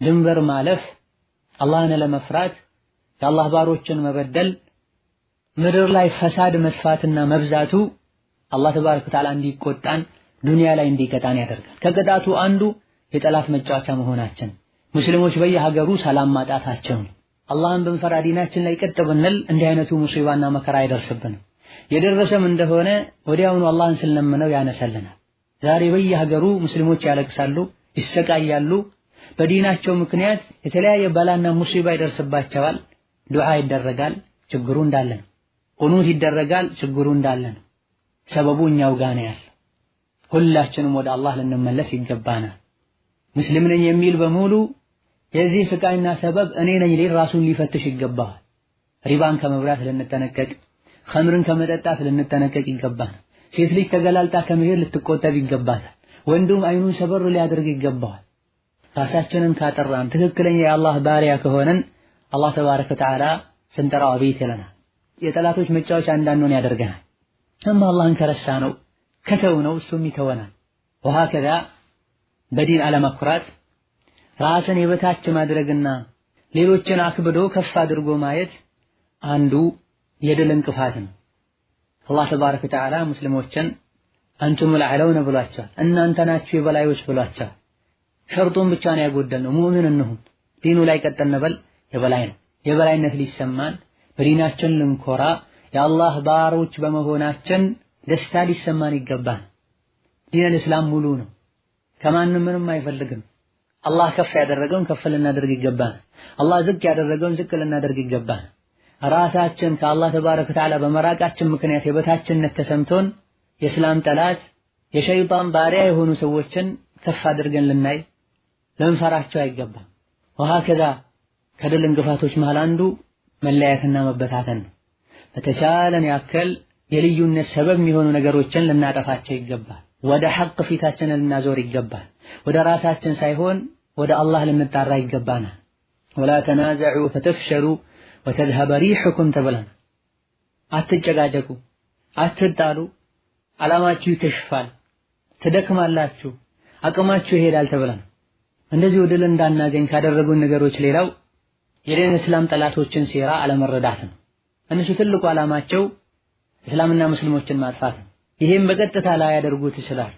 A: ድንበር ማለፍ፣ አላህን ለመፍራት የአላህ ባሮችን መበደል፣ ምድር ላይ ፈሳድ መስፋትና መብዛቱ አላህ ተባረከ ወተዓላ እንዲቆጣን ዱንያ ላይ እንዲቀጣን ያደርጋል። ከቅጣቱ አንዱ የጠላት መጫወቻ መሆናችን፣ ሙስሊሞች በየሀገሩ ሰላም ማጣታቸው። አላህን ብንፈራ ዲናችን ላይ ቀጥ ብንል እንዲህ አይነቱ ሙሲባና መከራ አይደርስብንም። የደረሰም እንደሆነ ወዲያውኑ አላህን ስንለምነው ያነሳልናል። ዛሬ በየሀገሩ ሙስሊሞች ያለቅሳሉ፣ ይሰቃያሉ። በዲናቸው ምክንያት የተለያየ በላና ሙሲባ ይደርስባቸዋል። ዱዓ ይደረጋል፣ ችግሩ እንዳለ ነው። ቁኑት ይደረጋል፣ ችግሩ እንዳለ ነው። ሰበቡ እኛው ጋር ነው ያለው። ሁላችንም ወደ አላህ ልንመለስ ይገባናል። ሙስሊም ነኝ የሚል በሙሉ የዚህ ስቃይና ሰበብ እኔ ነኝ ሊል ራሱን ሊፈትሽ ይገባል። ሪባን ከመብላት ልንጠነቀቅ፣ ኸምርን ከመጠጣት ልንጠነቀቅ ይገባናል። ሴት ልጅ ተገላልጣ ከመሄድ ልትቆጠብ ይገባታል። ወንዱም አይኑን ሰበር ሊያደርግ ይገባዋል። ራሳችንን ካጠራን ትክክለኛ የአላህ ባሪያ ከሆነን አላህ ተባረከ ወተዓላ ስንጠራው አቤት ይለናል። የጠላቶች መጫወቻ እንዳንሆን ያደርገናል። እማ አላህን ከረሳ ነው ከተው ነው እሱም ይተወናል። ወሀከዛ በዲን አለመኩራት፣ ራስን የበታች ማድረግና ሌሎችን አክብዶ ከፍ አድርጎ ማየት አንዱ የድል እንቅፋት ነው። አላህ ተባረከ ወተዓላ ሙስሊሞችን አንቱሙል አዕለውነ ብሏቸዋል። እናንተ ናችሁ የበላዮች ብሏቸዋል። ሸርጡን ብቻ ነው ያጎደልነው። ሙእሚን እንሁን፣ ዲኑ ላይ ቀጥ እንበል። የበላይ ነው። የበላይነት ሊሰማን፣ በዲናችን ልንኮራ፣ የአላህ ባሮች በመሆናችን ደስታ ሊሰማን ይገባል። ዲነል እስላም ሙሉ ነው። ከማንም ምንም አይፈልግም። አላህ ከፍ ያደረገውን ከፍ ልናደርግ ይገባል። አላህ ዝቅ ያደረገውን ዝቅ ልናደርግ ይገባል። ራሳችን ከአላህ ተባረከ ወተዓላ በመራቃችን ምክንያት የበታችነት ተሰምቶን የእስላም ጠላት የሸይጣን ባሪያ የሆኑ ሰዎችን ከፍ አድርገን ልናይ ልንፈራቸው አይገባም። ወሀከዛ ከድል እንቅፋቶች መሃል አንዱ መለያየትና መበታተን ነው። በተቻለን ያክል የልዩነት ሰበብ የሚሆኑ ነገሮችን ልናጠፋቸው ይገባል። ወደ ሐቅ ፊታችንን ልናዞር ይገባል። ወደ ራሳችን ሳይሆን ወደ አላህ ልንጣራ ይገባናል። ወላ ተናዘዑ ፈተፍሸሉ ወተዝሀበ ሪሑኩም ተብለን፣ አትጨቃጨቁ፣ አትጣሉ፣ ዓላማችሁ ይከሽፋል፣ ትደክማላችሁ፣ አቅማችሁ ይሄዳል ተብለን። እንደዚህ ድል እንዳናገኝ ካደረጉን ነገሮች ሌላው የዲን እስላም ጠላቶችን ሴራ አለመረዳት ነው። እነሱ ትልቁ ዓላማቸው እስላምና ሙስሊሞችን ማጥፋት ነው። ይሄም በቀጥታ ላይ ያደርጉት ይችላል።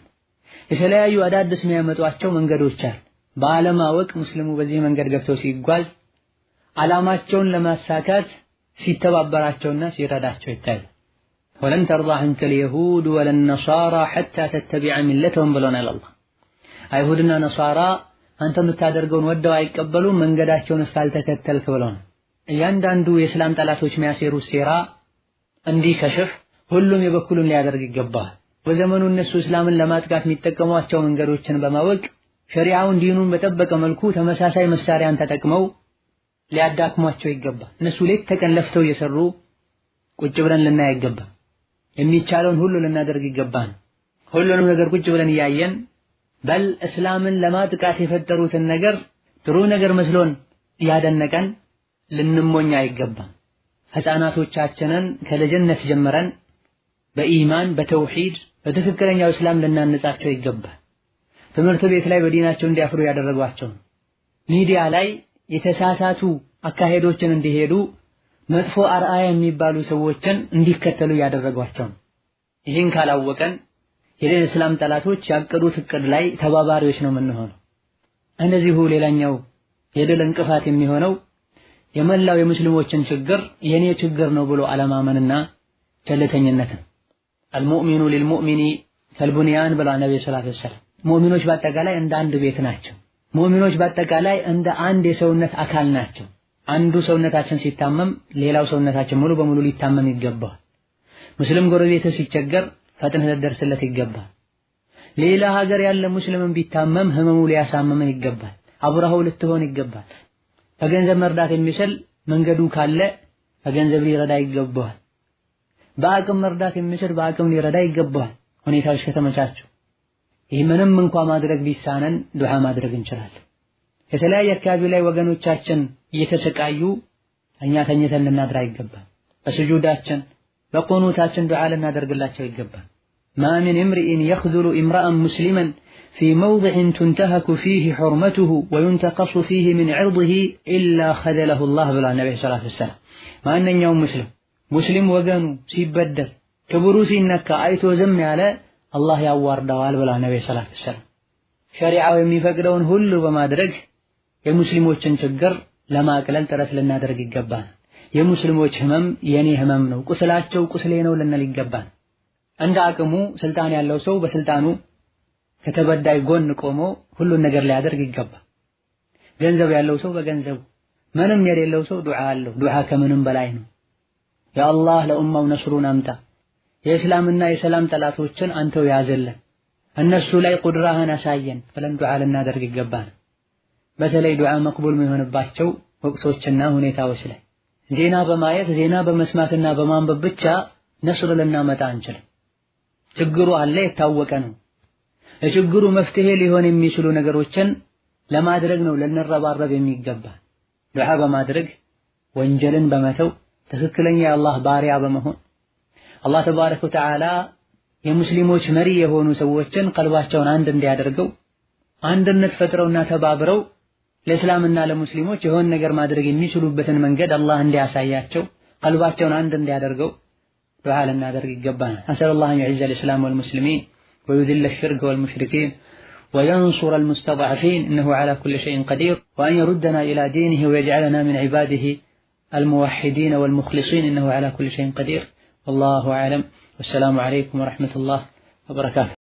A: የተለያዩ አዳዲስ የሚያመጧቸው መንገዶች አሉ። ባለማወቅ ሙስሊሙ በዚህ መንገድ ገብቶ ሲጓዝ ዓላማቸውን ለማሳካት ሲተባበራቸውና ሲረዳቸው ይታያል። ወለን ተርዳ ዐንከል የሁድ ወለን ነሳራ ሐታ ተተቢዐ ሚለተሁም ብሎናል አላህ። አይሁድና ነሳራ አንተ የምታደርገውን ወደው አይቀበሉም መንገዳቸውን እስካልተከተልክ ብለዋል። እያንዳንዱ የእስላም ጠላቶች የሚያሴሩት ሴራ እንዲከሽፍ ሁሉም የበኩሉን ሊያደርግ ይገባል። በዘመኑ እነሱ እስላምን ለማጥቃት የሚጠቀሟቸው መንገዶችን በማወቅ ሸሪዓውን ዲኑን በጠበቀ መልኩ ተመሳሳይ መሳሪያን ተጠቅመው ሊያዳክሟቸው ይገባል። እነሱ ሌት ተቀን ለፍተው እየሰሩ ቁጭ ብለን ልናይ አይገባም። የሚቻለውን ሁሉ ልናደርግ ይገባል። ሁሉንም ነገር ቁጭ ብለን እያየን በል እስላምን ለማጥቃት የፈጠሩትን ነገር ጥሩ ነገር መስሎን እያደነቀን ልንሞኝ አይገባም። ሕፃናቶቻችንን ከልጅነት ጀምረን በኢማን በተውሂድ በትክክለኛው እስላም ልናነጻቸው ይገባል። ትምህርት ቤት ላይ በዲናቸው እንዲያፍሩ ያደረጓቸው ነው። ሚዲያ ላይ የተሳሳቱ አካሄዶችን እንዲሄዱ መጥፎ አርአያ የሚባሉ ሰዎችን እንዲከተሉ ያደረጓቸው ነው። ይህን ካላወቀን የሌላ እስላም ጠላቶች ያቀዱት እቅድ ላይ ተባባሪዎች ነው የምንሆነው። እንደዚሁ ሌላኛው የድል እንቅፋት የሚሆነው የመላው የሙስሊሞችን ችግር የኔ ችግር ነው ብሎ አለማመንና ቸልተኝነት ነው። አልሙእሚኑ ሊልሙእሚኒ ከልቡንያን ብለዋል ነብዩ ሰለላሁ ዐለይሂ ወሰለም። ሙእሚኖች በአጠቃላይ እንደ አንድ ቤት ናቸው። ሙእሚኖች በአጠቃላይ እንደ አንድ የሰውነት አካል ናቸው። አንዱ ሰውነታችን ሲታመም ሌላው ሰውነታችን ሙሉ በሙሉ ሊታመም ይገባል። ሙስሊም ጎረቤት ሲቸገር ፈጥነህ ልትደርስለት ይገባል። ሌላ ሀገር ያለ ሙስሊምን ቢታመም ህመሙ ሊያሳምምህ ይገባል። አብረኸው ልትሆን ይገባል። በገንዘብ መርዳት የሚችል መንገዱ ካለ በገንዘብ ሊረዳ ይገባል። በአቅም መርዳት የሚችል በአቅም ሊረዳ ይገባል። ሁኔታዎች ከተመቻቹ ይህ ምንም እንኳን ማድረግ ቢሳነን ዱዓ ማድረግ እንችላለን። የተለያየ አካባቢ ላይ ወገኖቻችን እየተሰቃዩ እኛ ተኝተን ልናድር አይገባም። በስጁዳችን በቁኑታችን ዱዓ ልናደርግላቸው ይገባል። ማ ሚን እምሪኢን የኽዙሉ ኢምራአን ሙስሊመን ፊ መውዲዕን ቱንተሀኩ ፊህ ሑርመቱሁ ወዩንተቀሱ ፊህ ሚን ዒርዲሂ ኢላ ኸዘለሁ ላህ ብሏል ነብዩ ሰለላሁ ዐለይሂ ወሰለም። ማንኛውም ሙስሊም ወገኑ ሲበደል ክብሩ ሲነካ አይቶ ዝም ያለ አላህ ያዋርደዋል ብሏል ነብዩ ሰለላሁ ዐለይሂ ወሰለም። ሸሪዓው የሚፈቅደውን ሁሉ በማድረግ የሙስሊሞችን ችግር ለማቅለል ጥረት ልናደርግ ይገባል። የሙስሊሞች ህመም የኔ ህመም ነው፣ ቁስላቸው ቁስሌ ነው ልንል ይገባል። እንደ አቅሙ ስልጣን ያለው ሰው በስልጣኑ ከተበዳይ ጎን ቆሞ ሁሉን ነገር ሊያደርግ ይገባል። ገንዘብ ያለው ሰው በገንዘቡ፣ ምንም የሌለው ሰው ዱዓ አለው። ዱዓ ከምንም በላይ ነው። ያ አላህ ለኡማው ነስሩን አምጣ፣ የእስላምና የሰላም ጠላቶችን አንተው ያዘለን፣ እነሱ ላይ ቁድራህን አሳየን ብለን ዱዓ ልናደርግ ይገባል። በተለይ ዱዓ መቅቡል የሚሆንባቸው ወቅቶችና ሁኔታዎች ላይ ዜና በማየት ዜና በመስማትና በማንበብ ብቻ ነስር ልናመጣ አንችልም። ችግሩ አለ፣ የታወቀ ነው። ለችግሩ መፍትሄ ሊሆን የሚችሉ ነገሮችን ለማድረግ ነው ልንረባረብ የሚገባ። ዱዓ በማድረግ ወንጀልን በመተው ትክክለኛ የአላህ ባሪያ በመሆን አላህ ተባረከ ወተዓላ የሙስሊሞች መሪ የሆኑ ሰዎችን ቀልባቸውን አንድ እንዲያደርገው አንድነት ፈጥረውና ተባብረው ለእስላምና ለሙስሊሞች የሆነ ነገር ማድረግ የሚችሉበትን መንገድ አላህ እንዲያሳያቸው ቀልባቸውን አንድ እንዲያደርገው ዱዓ ልናደርግ ይገባናል። አሰለላሁ አን ዩዕዘ الإسلام والمسلمين ويذل الشرك والمشركين وينصر المستضعفين إنه على كل شيء قدير وأن يردنا إلى دينه ويجعلنا من عباده الموحدين والمخلصين إنه على كل شيء قدير والله أعلم والسلام عليكم ورحمة الله وبركاته.